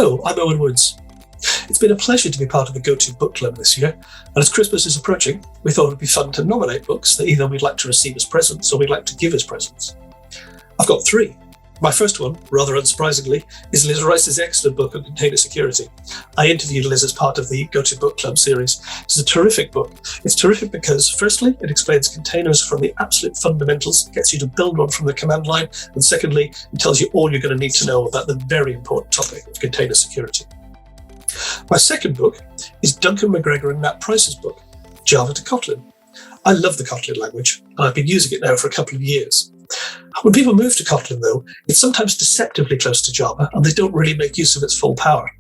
Hello, I'm Eoin Woods. It's been a pleasure to be part of the GOTO Book Club this year, and as Christmas is approaching, we thought it would be fun to nominate books that either we'd like to receive as presents or we'd like to give as presents. I've got 3. My first one, rather unsurprisingly, is Liz Rice's excellent book on container security. I interviewed Liz as part of the GOTO Book Club series. It's a terrific book. It's terrific because, firstly, it explains containers from the absolute fundamentals, gets you to build one from the command line, and secondly, it tells you all you're going to need to know about the very important topic of container security. My second book is Duncan McGregor and Nat Price's book, Java to Kotlin. I love the Kotlin language, and I've been using it now for a couple of years. When people move to Kotlin, though, it's sometimes deceptively close to Java, and they don't really make use of its full power.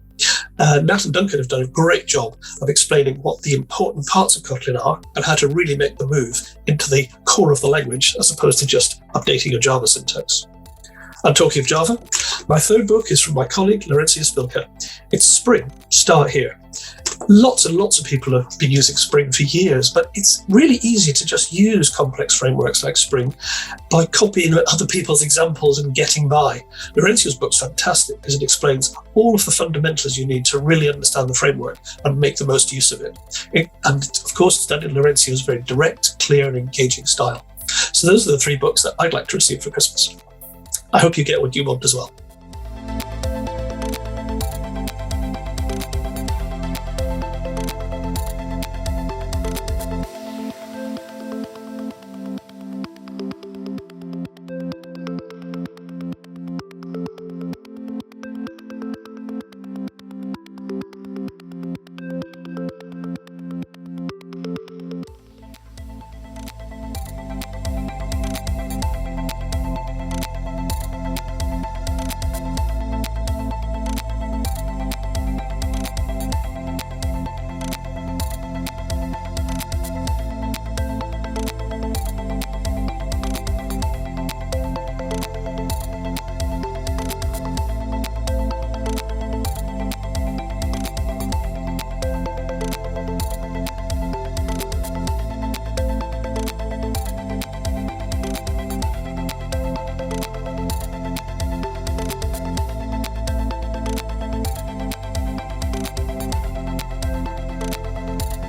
Nat and Duncan have done a great job of explaining what the important parts of Kotlin are and how to really make the move into the core of the language, as opposed to just updating your Java syntax. And talking of Java, my third book is from my colleague, Laurentius Vilka. It's Spring, Start Here. Lots and lots of people have been using Spring for years, but it's really easy to just use complex frameworks like Spring by copying other people's examples and getting by. Laurentius' book's fantastic because it explains all of the fundamentals you need to really understand the framework and make the most use of it. And of course, it's done in Laurentius' very direct, clear and engaging style. So those are the 3 books that I'd like to receive for Christmas. I hope you get what you want as well.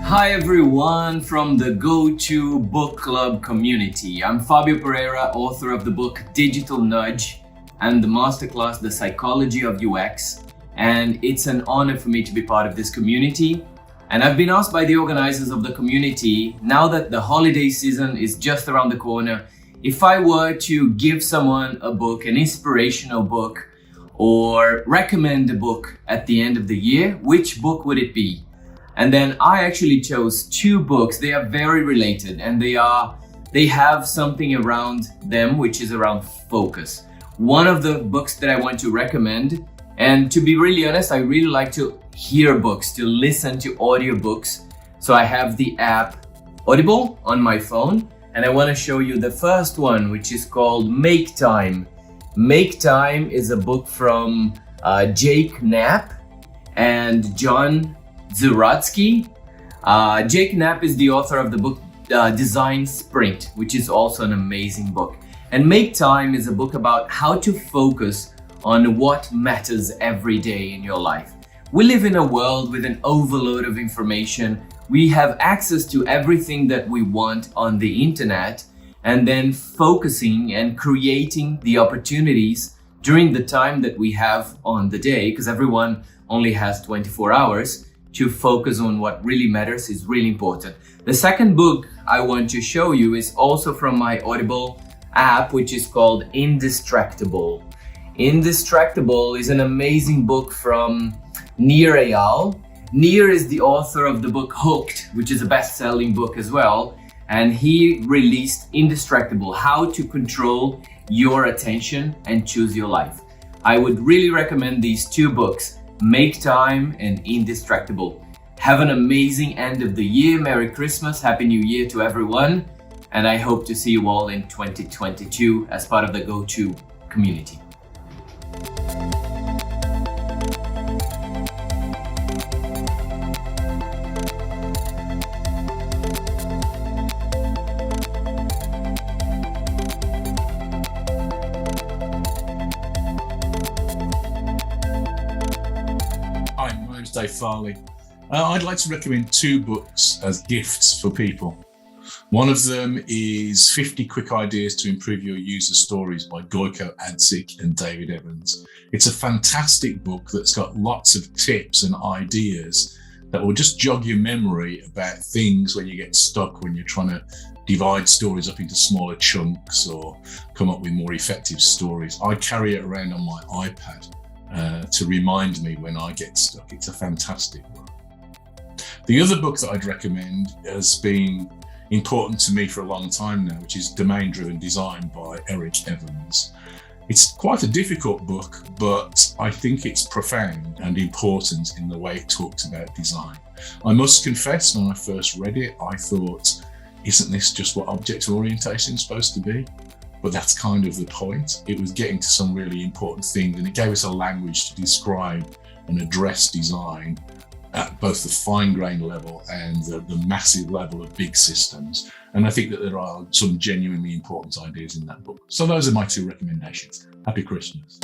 Hi everyone from the GOTO Book Club community. I'm Fabio Pereira, author of the book Digital Nudge and the masterclass The Psychology of UX. And it's an honor for me to be part of this community. And I've been asked by the organizers of the community, now that the holiday season is just around the corner, if I were to give someone a book, an inspirational book, or recommend a book at the end of the year, which book would it be? And then I actually chose 2 books. They are very related and they have something around them, which is around focus. One of the books that I want to recommend, and to be really honest, I really like to hear books, to listen to audiobooks. So I have the app Audible on my phone, and I want to show you the first one, which is called Make Time. Make Time is a book from Jake Knapp and John Zuratsky. Jake Knapp is the author of the book Design Sprint, which is also an amazing book. And Make Time is a book about how to focus on what matters every day in your life. We live in a world with an overload of information. We have access to everything that we want on the internet, and then focusing and creating the opportunities during the time that we have on the day, because everyone only has 24 hours, to focus on what really matters is really important. The second book I want to show you is also from my Audible app, which is called Indistractable. Indistractable is an amazing book from Nir Eyal. Nir is the author of the book Hooked, which is a best-selling book as well. And he released Indistractable, How to Control Your Attention and Choose Your Life. I would really recommend these 2 books, Make Time and Indistractable. Have an amazing end of the year. Merry Christmas, Happy New Year to everyone. And I hope to see you all in 2022 as part of the GOTO community. Dave Farley. I'd like to recommend 2 books as gifts for people. One of them is 50 Quick Ideas to Improve Your User Stories by Gojko Adzik and David Evans. It's a fantastic book that's got lots of tips and ideas that will just jog your memory about things when you get stuck, when you're trying to divide stories up into smaller chunks or come up with more effective stories. I carry it around on my iPad to remind me when I get stuck. It's a fantastic book. The other book that I'd recommend has been important to me for a long time now, which is Domain Driven Design by Erik Evans. It's quite a difficult book, but I think it's profound and important in the way it talks about design. I must confess, when I first read it, I thought, isn't this just what object orientation is supposed to be? But that's kind of the point. It was getting to some really important things, and it gave us a language to describe and address design at both the fine-grained level and the massive level of big systems. And I think that there are some genuinely important ideas in that book. So those are my 2 recommendations. Happy Christmas.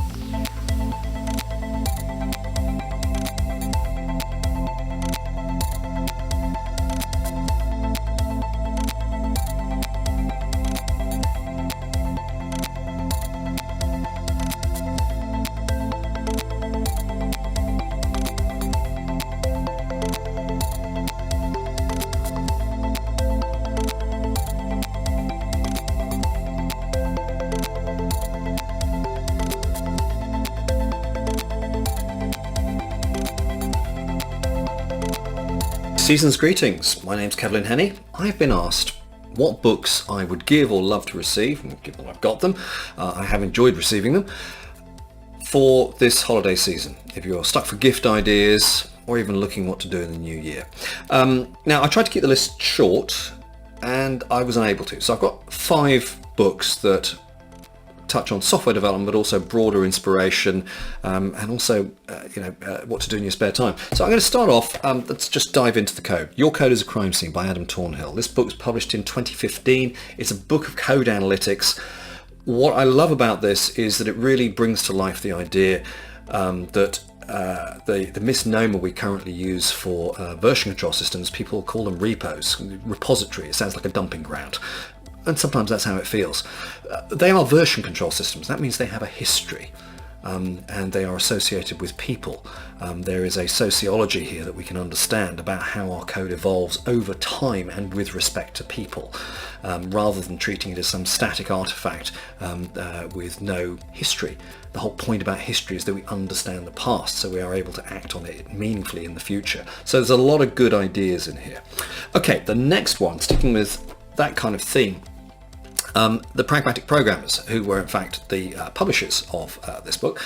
Season's greetings. My name's Kevlin Henney. I've been asked what books I would give or love to receive, and given I've got them, I have enjoyed receiving them, for this holiday season. If you're stuck for gift ideas or even looking what to do in the new year. Now, I tried to keep the list short and I was unable to. So I've got 5 books that touch on software development, but also broader inspiration, and also what to do in your spare time. So I'm going to start off, let's just dive into the code. Your Code is a Crime Scene by Adam Tornhill. This book was published in 2015. It's a book of code analytics. What I love about this is that it really brings to life the idea that the misnomer we currently use for version control systems, people call them repos, repository. It sounds like a dumping ground. And sometimes that's how it feels. They are version control systems. That means they have a history, and they are associated with people. There is a sociology here that we can understand about how our code evolves over time and with respect to people, rather than treating it as some static artifact with no history. The whole point about history is that we understand the past, so we are able to act on it meaningfully in the future. So there's a lot of good ideas in here. Okay, the next one, sticking with that kind of theme, the Pragmatic Programmers, who were in fact the publishers of this book,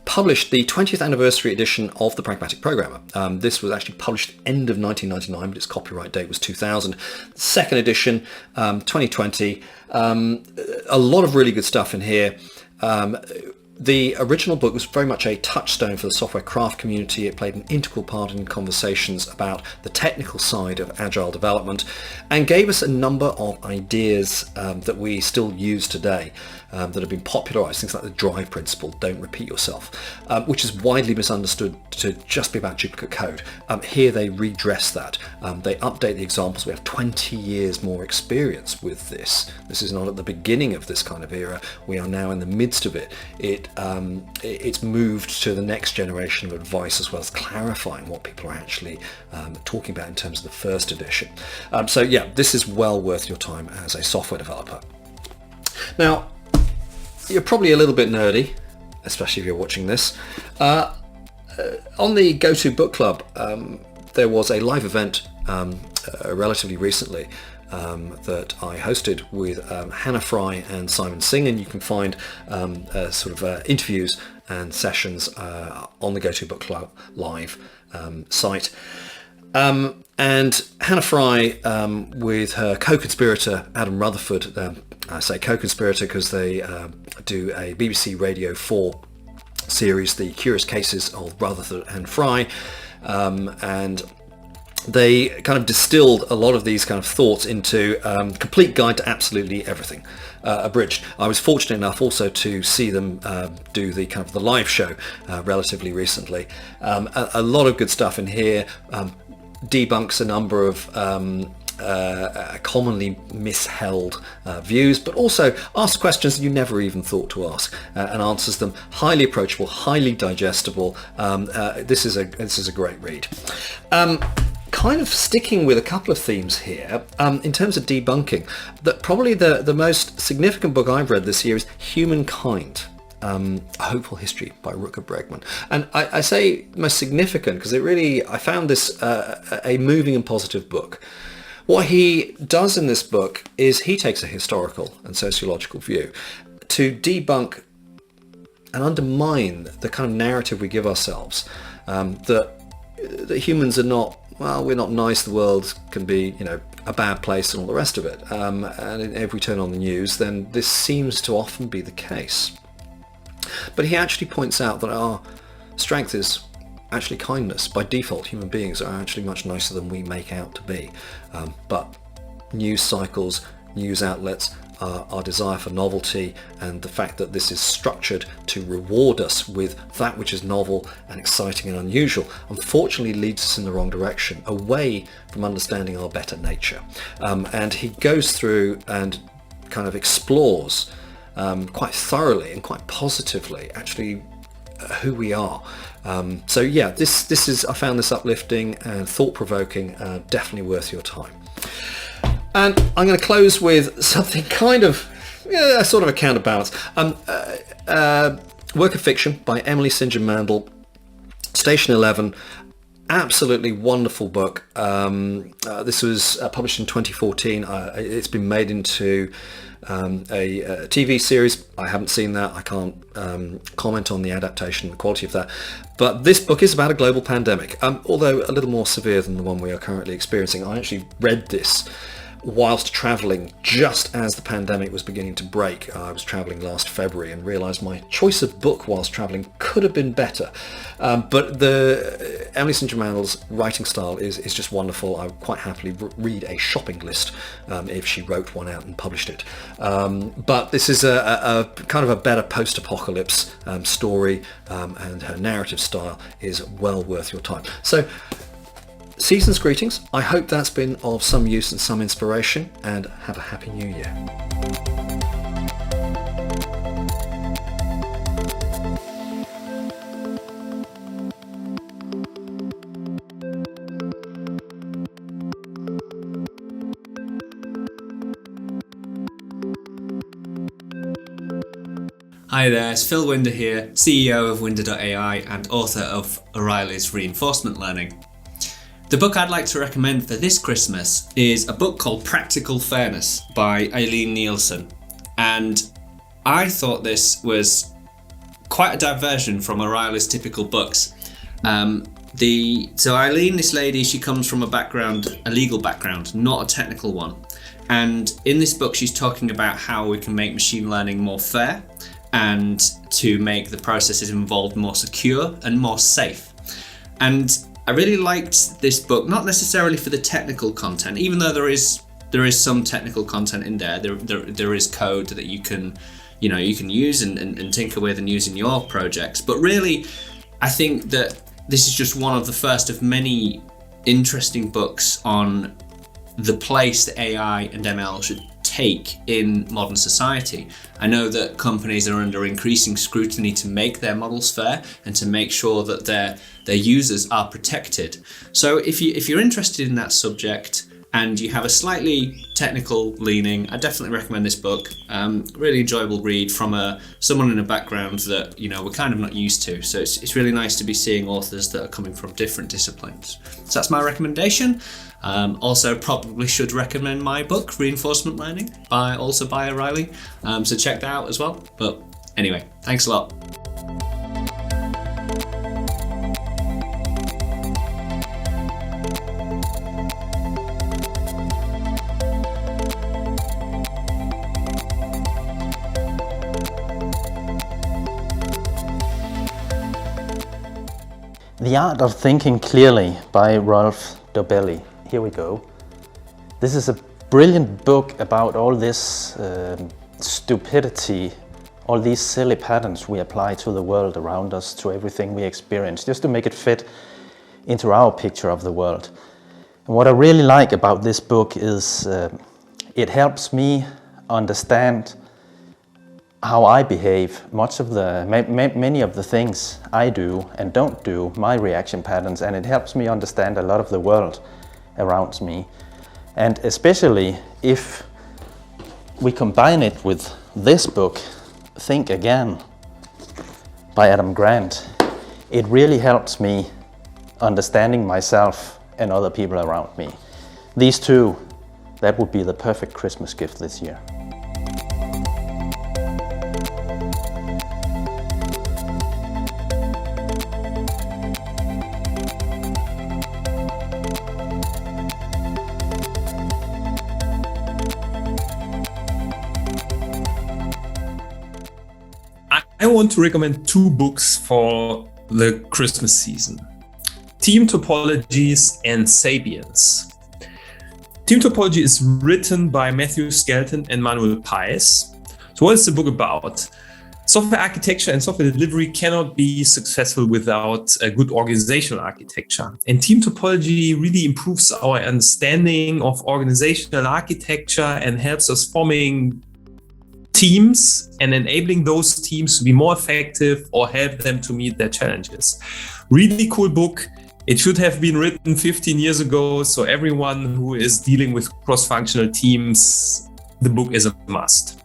published the 20th anniversary edition of the Pragmatic Programmer. This was actually published end of 1999, but its copyright date was 2000. Second edition, 2020. A lot of really good stuff in here. The original book was very much a touchstone for the software craft community. It played an integral part in conversations about the technical side of agile development and gave us a number of ideas that we still use today that have been popularized, things like the drive principle, don't repeat yourself, which is widely misunderstood to just be about duplicate code. Here they redress that. They update the examples. We have 20 years more experience with this. This is not at the beginning of this kind of era. We are now in the midst of it. It's moved to the next generation of advice, as well as clarifying what people are actually talking about in terms of the first edition. So yeah, this is well worth your time as a software developer. Now, you're probably a little bit nerdy, especially if you're watching this. On the GOTO Book Club, there was a live event relatively recently that I hosted with Hannah Fry and Simon Singh, and you can find interviews and sessions on the GOTO Book Club live site. And Hannah Fry with her co-conspirator Adam Rutherford, I say co-conspirator because they do a BBC Radio 4 series, The Curious Cases of Rutherford and Fry, and they kind of distilled a lot of these kind of thoughts into Complete Guide to Absolutely Everything, abridged. I was fortunate enough also to see them do the kind of the live show relatively recently. A lot of good stuff in here. Debunks a number of commonly misheld views, but also asks questions you never even thought to ask and answers them. Highly approachable, highly digestible. This is a great read. Kind of sticking with a couple of themes here in terms of debunking. That probably the most significant book I've read this year is Humankind. A Hopeful History by Rutger Bregman. And I say most significant because I found this a moving and positive book. What he does in this book is he takes a historical and sociological view to debunk and undermine the kind of narrative we give ourselves, that humans are not, well, we're not nice, the world can be, a bad place and all the rest of it. And if we turn on the news, then this seems to often be the case. But he actually points out that our strength is actually kindness. By default, human beings are actually much nicer than we make out to be. But news cycles, news outlets, our desire for novelty, and the fact that this is structured to reward us with that which is novel and exciting and unusual, unfortunately leads us in the wrong direction, away from understanding our better nature. And he goes through and kind of explores quite thoroughly and quite positively actually who we are. So yeah, this is, I found this uplifting and thought-provoking, definitely worth your time. And I'm going to close with something kind of, sort of a counterbalance. Work of Fiction by Emily St. John Mandel, Station 11. Absolutely wonderful book. This was published in 2014. It's been made into a TV series. I haven't seen that. I can't comment on the adaptation, the quality of that. But this book is about a global pandemic, although a little more severe than the one we are currently experiencing. I actually read this whilst travelling just as the pandemic was beginning to break. I was travelling last February and realised my choice of book whilst travelling could have been better. But the Emily St. John Mandel's writing style is just wonderful. I would quite happily read a shopping list if she wrote one out and published it. But this is a kind of a better post-apocalypse story, and her narrative style is well worth your time. So, season's greetings. I hope that's been of some use and some inspiration, and have a happy new year. Hi there, it's Phil Winder here, CEO of Winder.ai and author of O'Reilly's Reinforcement Learning. The book I'd like to recommend for this Christmas is a book called Practical Fairness by Eileen Nielsen. And I thought this was quite a diversion from O'Reilly's typical books. So Eileen, this lady, she comes from a legal background, not a technical one. And in this book, she's talking about how we can make machine learning more fair and to make the processes involved more secure and more safe. And I really liked this book, not necessarily for the technical content, even though there is some technical content in there. There is code that you can use and tinker with and use in your projects. But really, I think that this is just one of the first of many interesting books on the place that AI and ML should take in modern society. I know that companies are under increasing scrutiny to make their models fair and to make sure that their users are protected. So if you're interested in that subject and you have a slightly technical leaning, I definitely recommend this book. Really enjoyable read from someone in a background that we're kind of not used to. So it's really nice to be seeing authors that are coming from different disciplines. So that's my recommendation. Also probably should recommend my book, Reinforcement Learning, by O'Reilly. So check that out as well. But anyway, thanks a lot. The Art of Thinking Clearly by Rolf Dobelli. Here we go. This is a brilliant book about all this stupidity, all these silly patterns we apply to the world around us, to everything we experience, just to make it fit into our picture of the world. And what I really like about this book is it helps me understand how I behave, many of the things I do and don't do, my reaction patterns, and it helps me understand a lot of the world around me. And especially if we combine it with this book, Think Again, by Adam Grant, it really helps me understanding myself and other people around me. These two, that would be the perfect Christmas gift this year. I want to recommend two books for the Christmas season. Team Topologies and Sapiens. Team Topology is written by Matthew Skelton and Manuel Paes. So what is the book about? Software architecture and software delivery cannot be successful without a good organizational architecture. And Team Topology really improves our understanding of organizational architecture and helps us forming teams and enabling those teams to be more effective or help them to meet their challenges. Really cool book. It should have been written 15 years ago, so everyone who is dealing with cross-functional teams, the book is a must.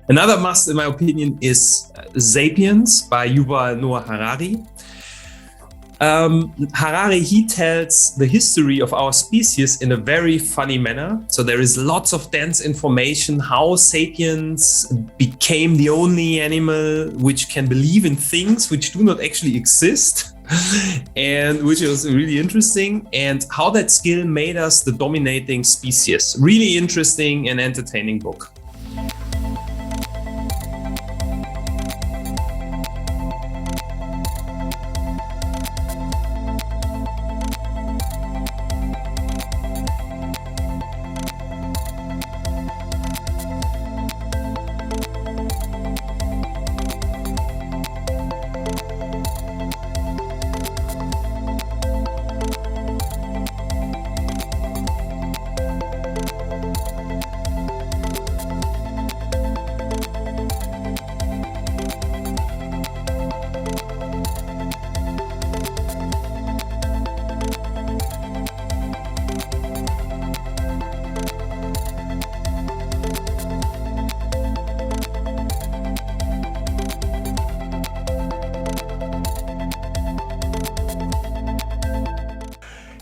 Another must, in my opinion, is Sapiens by Yuval Noah Harari. Harari, he tells the history of our species in a very funny manner. So there is lots of dense information how sapiens became the only animal which can believe in things which do not actually exist, and which is really interesting, and how that skill made us the dominating species. Really interesting and entertaining book.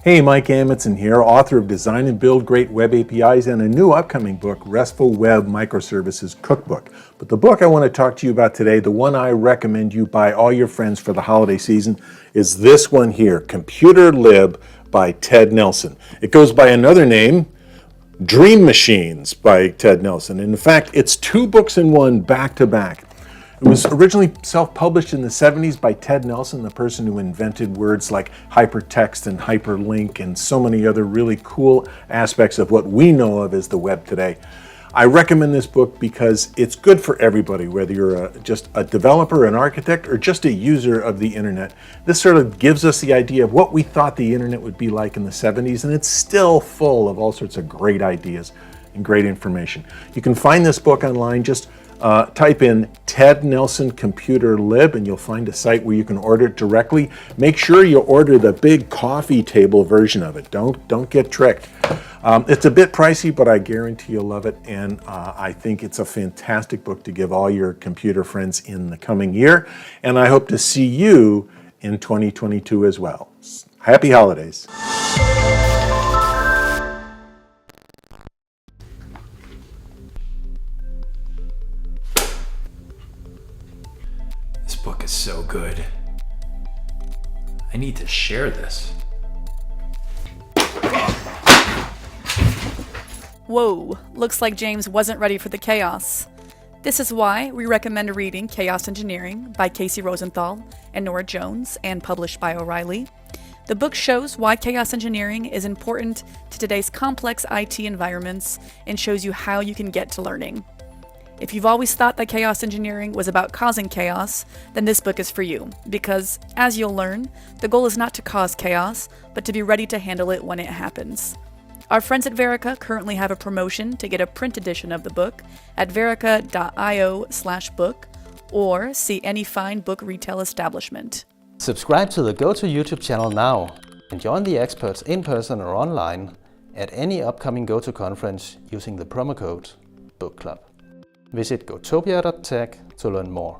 Hey, Mike Amundsen here, author of Design and Build Great Web APIs and a new upcoming book, RESTful Web Microservices Cookbook. But the book I want to talk to you about today, the one I recommend you buy all your friends for the holiday season, is this one here, Computer Lib by Ted Nelson. It goes by another name, Dream Machines by Ted Nelson. And in fact, it's two books in one back to back. It was originally self-published in the 70s by Ted Nelson, the person who invented words like hypertext and hyperlink and so many other really cool aspects of what we know of as the web today. I recommend this book because it's good for everybody, whether you're just a developer, an architect, or just a user of the internet. This sort of gives us the idea of what we thought the internet would be like in the 70s, and it's still full of all sorts of great ideas and great information. You can find this book online. Just type in Ted Nelson Computer Lib and you'll find a site where you can order it directly. Make sure you order the big coffee table version of it. Don't get tricked. It's a bit pricey, but I guarantee you'll love it, and I think it's a fantastic book to give all your computer friends in the coming year, and I hope to see you in 2022 as well. Happy holidays. This book is so good. I need to share this. Whoa, looks like James wasn't ready for the chaos. This is why we recommend reading Chaos Engineering by Casey Rosenthal and Nora Jones and published by O'Reilly. The book shows why chaos engineering is important to today's complex IT environments and shows you how you can get to learning. If you've always thought that chaos engineering was about causing chaos, then this book is for you, because, as you'll learn, the goal is not to cause chaos, but to be ready to handle it when it happens. Our friends at Verica currently have a promotion to get a print edition of the book at verica.io/book, or see any fine book retail establishment. Subscribe to the GOTO YouTube channel now and join the experts in person or online at any upcoming GOTO conference using the promo code Book Club. Visit gotopia.tech to learn more.